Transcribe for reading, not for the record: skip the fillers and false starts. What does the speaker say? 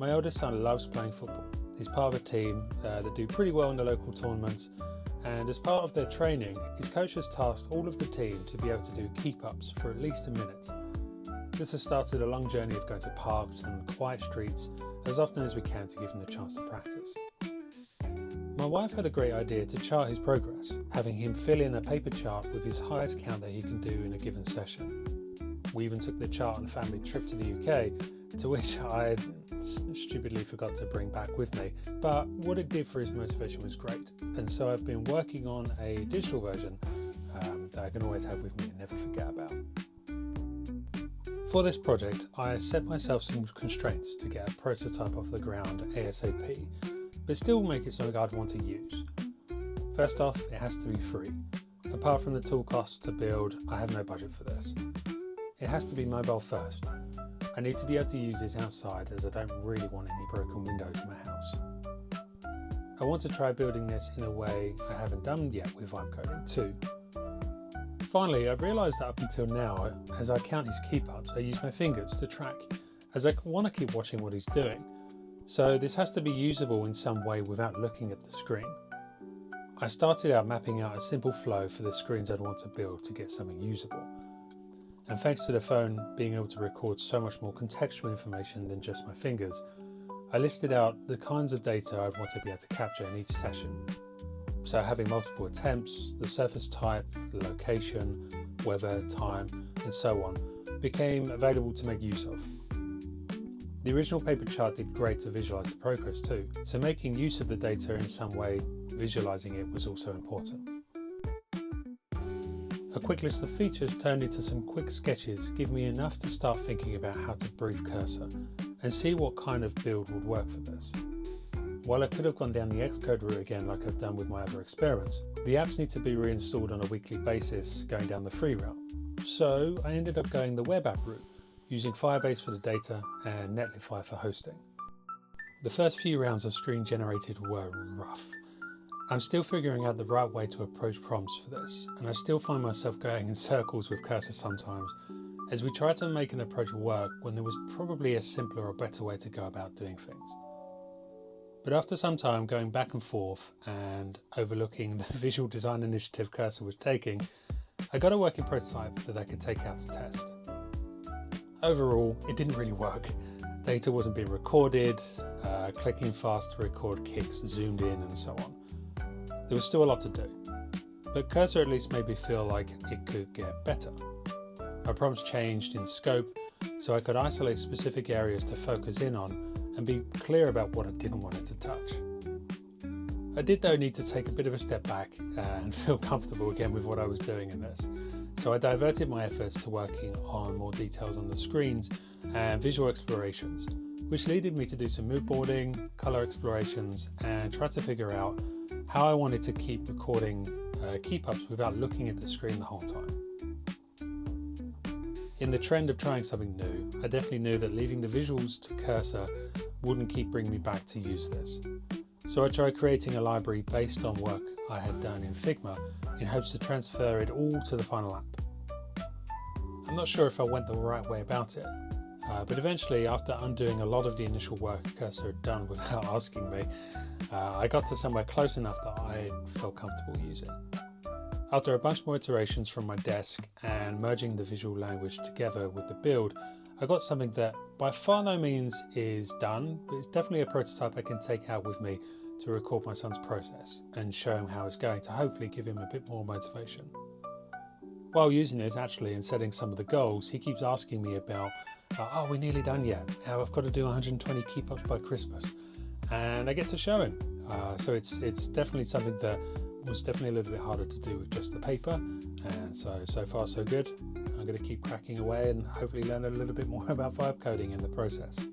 My eldest son loves playing football. He's part of a team that do pretty well in the local tournaments, and as part of their training, his coach has tasked all of the team to be able to do keep-ups for at least a minute. This has started a long journey of going to parks and quiet streets as often as we can to give him the chance to practice. My wife had a great idea to chart his progress, having him fill in a paper chart with his highest count that he can do in a given session. We even took the chart on a family trip to the UK, to which I stupidly forgot to bring back with me, but what it did for his motivation was great, and so I've been working on a digital version that I can always have with me and never forget about. For this project, I set myself some constraints to get a prototype off the ground ASAP, but still make it something I'd want to use. First off, it has to be free. Apart from the tool costs to build, I have no budget for this. It has to be mobile first. I need to be able to use this outside as I don't really want any broken windows in my house. I want to try building this in a way I haven't done yet with vibe coding too. Finally, I've realised that up until now, as I count his keep-ups, I use my fingers to track, as I want to keep watching what he's doing. So this has to be usable in some way without looking at the screen. I started out mapping out a simple flow for the screens I'd want to build to get something usable. And thanks to the phone being able to record so much more contextual information than just my fingers, I listed out the kinds of data I'd want to be able to capture in each session. So having multiple attempts, the surface type, the location, weather, time, and so on became available to make use of. The original paper chart did great to visualize the progress too, so making use of the data in some way, visualizing it, was also important. A quick list of features turned into some quick sketches give me enough to start thinking about how to brief Cursor and see what kind of build would work for this. While I could have gone down the Xcode route again like I've done with my other experiments, the apps need to be reinstalled on a weekly basis going down the free route. So I ended up going the web app route, using Firebase for the data and Netlify for hosting. The first few rounds of screen generated were rough. I'm still figuring out the right way to approach prompts for this, and I still find myself going in circles with Cursor sometimes, as we try to make an approach work when there was probably a simpler or better way to go about doing things. But after some time going back and forth and overlooking the visual design initiative Cursor was taking, I got a working prototype that I could take out to test. Overall, it didn't really work. Data wasn't being recorded, clicking fast to record kicks zoomed in and so on. There was still a lot to do, but Cursor at least made me feel like it could get better. My prompts changed in scope, so I could isolate specific areas to focus in on and be clear about what I didn't want it to touch. I did though need to take a bit of a step back and feel comfortable again with what I was doing in this, so I diverted my efforts to working on more details on the screens and visual explorations, which led me to do some moodboarding, colour explorations, and try to figure out how I wanted to keep recording keep-ups without looking at the screen the whole time. In the trend of trying something new, I definitely knew that leaving the visuals to Cursor wouldn't keep bringing me back to use this. So I tried creating a library based on work I had done in Figma in hopes to transfer it all to the final app. I'm not sure if I went the right way about it, but eventually, after undoing a lot of the initial work Cursor had done without asking me, I got to somewhere close enough that I felt comfortable using. After a bunch more iterations from my desk and merging the visual language together with the build, I got something that by far no means is done, but it's definitely a prototype I can take out with me to record my son's process and show him how it's going to hopefully give him a bit more motivation. While using this actually and setting some of the goals, he keeps asking me about, oh, we're nearly done yet. I've got to do 120 keep-ups by Christmas. And I get to show him. So it's definitely something that was definitely a little bit harder to do with just the paper. And so far so good. I'm going to keep cracking away and hopefully learn a little bit more about vibe coding in the process.